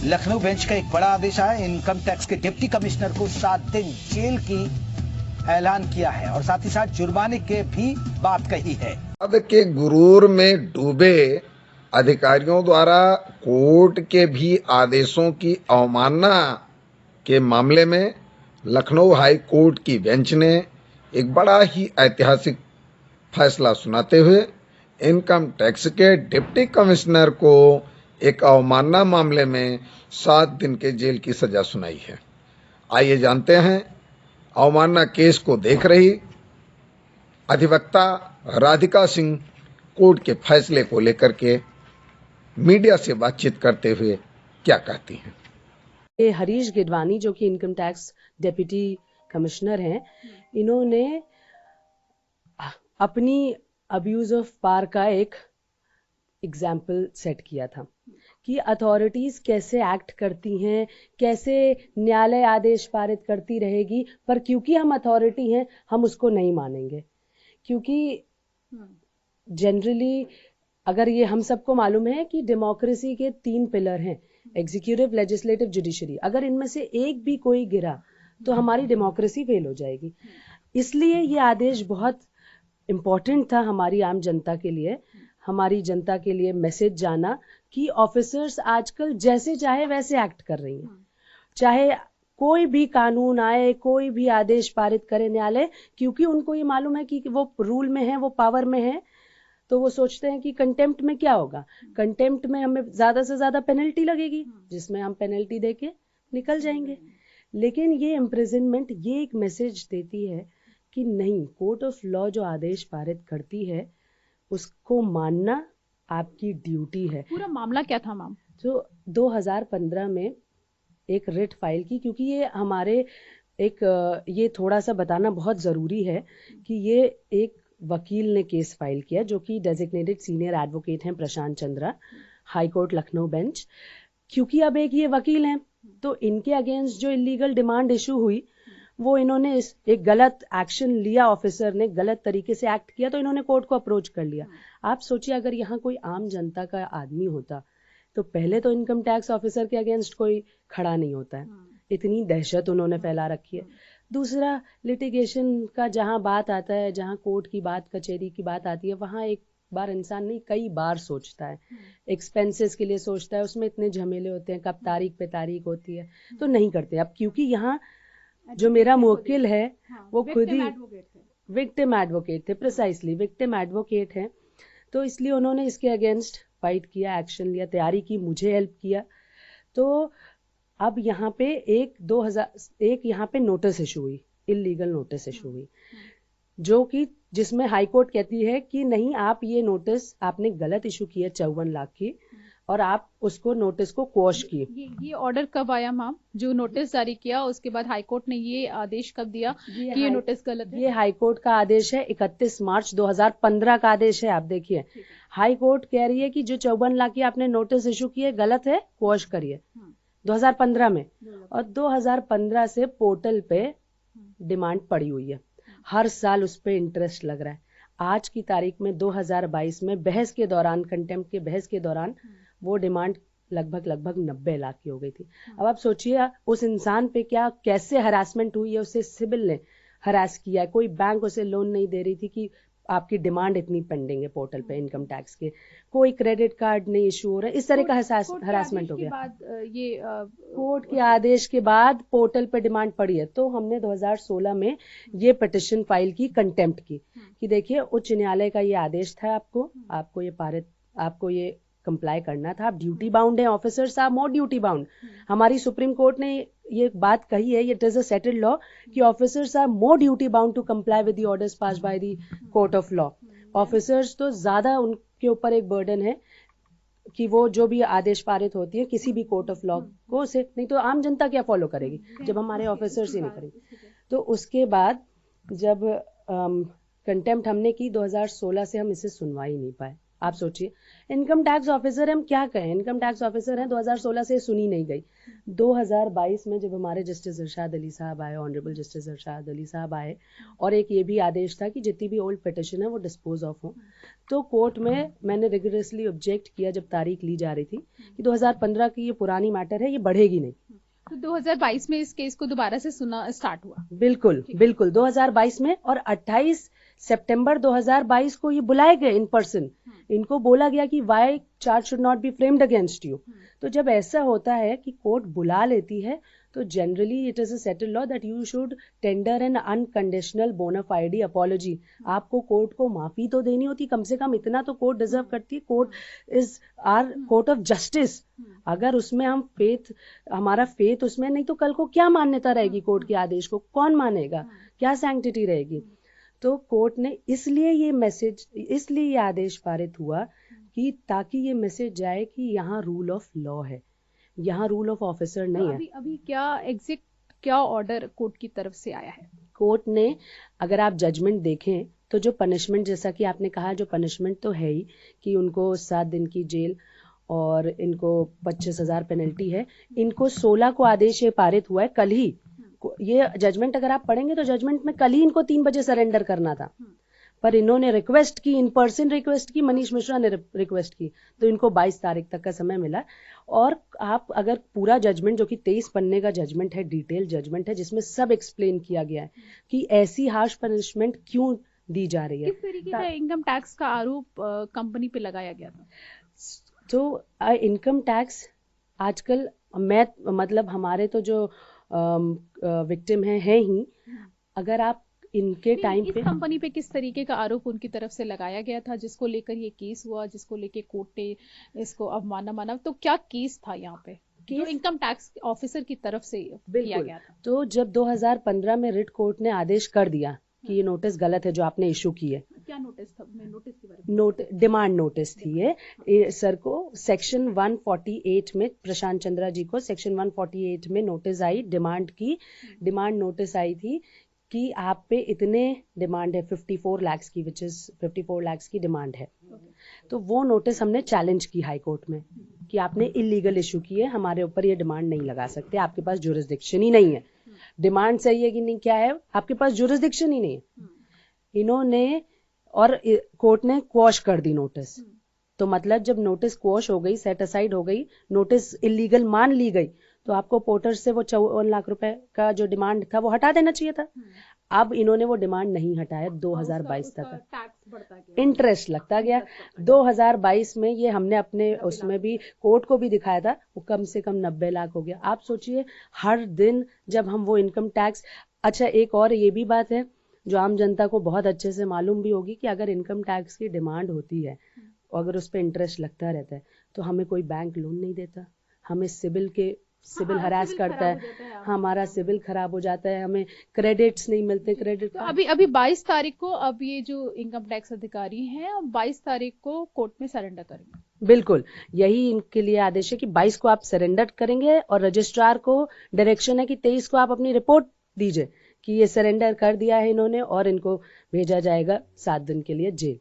Lucknow bench का एक बड़ा आदेश आया। इनकम टैक्स के डिप्टी कमिश्नर को 7 दिन जेल की ऐलान किया है और साथ ही साथ जुर्माने के भी बात कही है। पद के गुरूर में डूबे अधिकारियों द्वारा कोर्ट के भी आदेशों की अवमानना के मामले में लखनऊ हाई कोर्ट की बेंच ने एक बड़ा ही ऐतिहासिक फैसला सुनाते हुए इनकम टैक्स के डिप्टी कमिश्नर को एक अवमानना मामले में 7 दिन के जेल की सजा सुनाई है। आइए जानते हैं अवमानना केस को देख रही अधिवक्ता राधिका सिंह कोर्ट के फैसले को लेकर के मीडिया से बातचीत करते हुए क्या कहती हैं। ये हरीश गिडवानी जो कि इनकम टैक्स डेप्यूटी कमिश्नर हैं, इन्होंने अपनी अब्यूज ऑफ पावर का एक एग्जाम्पल सेट किया था कि अथॉरिटीज कैसे एक्ट करती हैं, कैसे न्यायालय आदेश पारित करती रहेगी, पर क्योंकि हम अथॉरिटी हैं हम उसको नहीं मानेंगे। क्योंकि जनरली अगर ये हम सबको मालूम है कि डेमोक्रेसी के 3 पिलर हैं, एग्जीक्यूटिव, लेजिस्लेटिव, जुडिशरी। अगर इनमें से एक भी कोई गिरा तो हमारी डेमोक्रेसी फेल हो जाएगी। इसलिए ये आदेश बहुत इम्पोर्टेंट था हमारी आम जनता के लिए, हमारी जनता के लिए मैसेज जाना कि ऑफिसर्स आजकल जैसे चाहे वैसे एक्ट कर रही हैं। चाहे कोई भी कानून आए, कोई भी आदेश पारित करे न्यायालय, क्योंकि उनको ये मालूम है कि वो रूल में है, वो पावर में है, तो वो सोचते हैं कि कंटेम्प्ट में क्या होगा। कंटेम्प्ट में हमें ज्यादा से ज्यादा पेनल्टी लगेगी, जिसमें हम पेनल्टी देके निकल जाएंगे। लेकिन ये इम्प्रिजनमेंट ये एक मैसेज देती है कि नहीं, कोर्ट ऑफ लॉ जो आदेश पारित करती है उसको मानना आपकी ड्यूटी है। पूरा मामला क्या था मैम? तो 2015 में एक रिट फाइल की, क्योंकि ये हमारे ये थोड़ा सा बताना बहुत ज़रूरी है कि ये एक वकील ने केस फाइल किया जो कि डेजिग्नेटेड सीनियर एडवोकेट हैं Prashant Chandra, high court Lucknow bench. क्योंकि अब एक ये वकील हैं तो इनके अगेंस्ट जो इलीगल डिमांड इशू हुई वो इन्होंने एक गलत एक्शन लिया, ऑफिसर ने गलत तरीके से एक्ट किया, तो इन्होंने कोर्ट को अप्रोच कर लिया। आप सोचिए अगर यहाँ कोई आम जनता का आदमी होता तो पहले तो इनकम टैक्स ऑफिसर के अगेंस्ट कोई खड़ा नहीं होता है, इतनी दहशत उन्होंने फैला रखी है। दूसरा, लिटिगेशन का जहां बात आता है, जहां कोर्ट की बात, कचहरी की बात आती है, वहां एक बार इंसान नहीं कई बार सोचता है, एक्सपेंसेस के लिए सोचता है, उसमें इतने झमेले होते हैं, कब तारीख पे तारीख होती है, तो नहीं करते। अब क्योंकि यहाँ जो मेरा मुवक्किल है वो खुद ही विक्टिम एडवोकेट थे, प्रिसाइसली विक्टिम एडवोकेट हैं, तो इसलिए उन्होंने इसके अगेंस्ट फाइट किया, एक्शन लिया, तैयारी की, मुझे हेल्प किया। तो अब यहाँ पे एक यहाँ पे नोटिस इशू हुई, इलीगल नोटिस इशू हुई, जो कि जिसमें हाई कोर्ट कहती है कि नहीं, आप ये नोटिस आपने गलत इशू किया 54 लाख की, और आप उसको नोटिस को क्वॉश किए। ये ऑर्डर कब आया मैम? जो नोटिस जारी किया उसके बाद हाई कोर्ट ने ये आदेश कब दिया कि ये नोटिस गलत है? ये हाई कोर्ट का आदेश है, 31 मार्च 2015 का आदेश है। आप देखिए, हाई कोर्ट कह रही है कि जो 54 लाख की आपने नोटिस इशू किए गलत है, क्वॉश करिए, 2015 में। और 2015 से पोर्टल पे डिमांड पड़ी हुई है, हर साल उस पे इंटरेस्ट लग रहा है। आज की तारीख में 2022 में बहस के दौरान, कंटेम्प्ट के बहस के दौरान वो डिमांड लगभग 90 लाख की हो गई थी। अब आप सोचिए उस इंसान पे कैसे हरासमेंट हुई है, उसे सिविल ने हरास किया है, कोई बैंक उसे लोन नहीं दे रही थी कि आपकी डिमांड इतनी पेंडिंग है पोर्टल पे इनकम टैक्स के, कोई क्रेडिट कार्ड नहीं इशू हो रहा है, इस तरह का हरासमेंट हो गया। ये कोर्ट के आदेश के बाद पोर्टल पे डिमांड पड़ी है, तो हमने 2016 में ये पिटिशन फाइल की कंटेम्प्ट की कि देखिए उच्च न्यायालय का ये आदेश था, आपको ये कंप्लाई करना था, आप ड्यूटी बाउंड है, officers are more duty bound. हमारी सुप्रीम कोर्ट ने ये बात कही है, it is a settled law कि officers are more duty bound to comply with the orders passed by the court of law. Officers तो ज्यादा उनके ऊपर एक बर्डन है कि वो जो भी आदेश पारित होती है किसी भी कोर्ट ऑफ लॉ को, उसे नहीं तो आम जनता क्या फॉलो करेगी जब हमारे ऑफिसर्स ही नहीं करेंगे। तो उसके बाद जब कंटेम्प्ट हमने की 2016 से हम इसे सुनवा ही नहीं पाए, आप सोचिए, इनकम टैक्स ऑफिसर हम क्या कहें, इनकम टैक्स ऑफिसर हैं, 2016 से सुनी नहीं गई। 2022 में जब हमारे जस्टिस इरशाद अली साहब आए, ऑनरेबल जस्टिस इरशाद अली साहब आए, और एक ये भी आदेश था कि जितनी भी ओल्ड पिटिशन है वो डिस्पोज ऑफ हो, तो कोर्ट में मैंने रिगरसली ऑब्जेक्ट किया जब तारीख ली जा रही थी कि 2015 की ये पुरानी मैटर है, ये बढ़ेगी नहीं। तो 2022 में इस केस को दोबारा से सुना स्टार्ट हुआ। बिल्कुल बिल्कुल 2022 में, और 28 सितंबर 2022 को ये बुलाए गए इन पर्सन। इनको बोला गया कि why charge should not be framed against you. तो जब ऐसा होता है कि कोर्ट बुला लेती है तो generally it is a settled law that you should tender an unconditional bona fide apology. आपको कोर्ट को माफी तो देनी होती, कम से कम इतना तो कोर्ट डिजर्व करती है। Court is our court of justice. अगर उसमें हम हमारा फेथ उसमें नहीं, तो कल को क्या मान्यता रहेगी कोर्ट के आदेश को, कौन मानेगा, क्या सैंक्टिटी रहेगी। तो कोर्ट ने इसलिए ये आदेश पारित हुआ कि ताकि ये मैसेज जाए कि यहाँ रूल ऑफ लॉ है, यहाँ रूल ऑफ ऑफिसर नहीं है। अभी क्या ऑर्डर कोर्ट की तरफ से आया है? कोर्ट ने, अगर आप जजमेंट देखें तो जो पनिशमेंट, जैसा कि आपने कहा, जो पनिशमेंट तो है ही कि उनको 7 दिन की जेल और इनको 25,000 पेनल्टी है। इनको 16 को आदेश ये पारित हुआ है, कल ही ये जजमेंट अगर आप पढ़ेंगे तो जजमेंट में कल ही इनको 3 बजे सरेंडर करना था, पर इन्होंने रिक्वेस्ट की, इन पर्सन रिक्वेस्ट की, मनीष मिश्रा ने रिक्वेस्ट की, तो इनको 22 तारीख तक का समय मिला। और आप अगर पूरा जजमेंट, जो कि 23 पन्ने का जजमेंट है, डिटेल जजमेंट है, जिसमें सब एक्सप्लेन किया गया है कि ऐसी हार्श पनिशमेंट क्यों दी जा रही है। किस तरीके का इनकम टैक्स का आरोप कंपनी पे लगाया गया था? तो इनकम टैक्स आजकल मतलब हमारे तो जो विक्टिम है ही, अगर आप इनके टाइम पे, इस कंपनी पे किस तरीके का आरोप उनकी तरफ से लगाया गया था जिसको लेकर ये केस हुआ, जिसको लेकर कोर्ट ने इसको अवमानना माना? तो क्या केस था यहाँ पे जो इनकम टैक्स ऑफिसर की तरफ से किया गया था? तो जब 2015 में रिट कोर्ट ने आदेश कर दिया कि ये नोटिस गलत है जो आपने इशू की है। क्या नोटिस था? मैं नोटिस के बारे में, डिमांड नोटिस थी ये सर को सेक्शन 148 में, प्रशांत चंद्रा जी को सेक्शन 148 में नोटिस आई, डिमांड नोटिस आई थी कि आप पे इतने डिमांड है 54 लाख की, विच इज 54 लाख की डिमांड है। तो वो नोटिस हमने चैलेंज की हाई कोर्ट में कि आपने इलीगल इशू की है, हमारे ऊपर ये डिमांड नहीं लगा सकते, आपके पास जुरिस्डिक्शन ही नहीं है। डिमांड सही है कि नहीं, क्या है, आपके पास जुरिस्डिक्शन ही नहीं है। इन्होंने, और कोर्ट ने क्वॉश कर दी नोटिस। तो मतलब जब नोटिस क्वॉश हो गई, सेट असाइड हो गई, नोटिस इलीगल मान ली गई, तो आपको पोर्टर से वो 54 लाख रुपए का जो डिमांड था वो हटा देना चाहिए था। अब इन्होंने वो डिमांड नहीं हटाया, 2022 तक टैक्स बढ़ता गया, इंटरेस्ट लगता गया। 2022 में ये हमने अपने उसमें भी कोर्ट को भी दिखाया था, वो कम से कम 90 लाख हो गया। आप सोचिए, हर दिन जब हम वो इनकम टैक्स, अच्छा एक और ये भी बात है जो आम जनता को बहुत अच्छे से मालूम भी होगी कि अगर इनकम टैक्स की डिमांड होती है और अगर उस पर इंटरेस्ट लगता रहता है तो हमें कोई बैंक लोन नहीं देता, हमें सिविल हरास करता है, हमारा सिविल खराब हो जाता है, हमें क्रेडिट्स नहीं मिलते, क्रेडिट। तो अभी 22 तारीख को अब ये जो इनकम टैक्स अधिकारी हैं, अब 22 तारीख को कोर्ट में सरेंडर करेंगे। बिल्कुल, यही इनके लिए आदेश है कि 22 को आप सरेंडर करेंगे, और रजिस्ट्रार को डायरेक्शन है कि 23 को आप अपनी रिपोर्ट दीजिए कि ये सरेंडर कर दिया है इन्होंने, और इनको भेजा जाएगा 7 दिन के लिए जेल।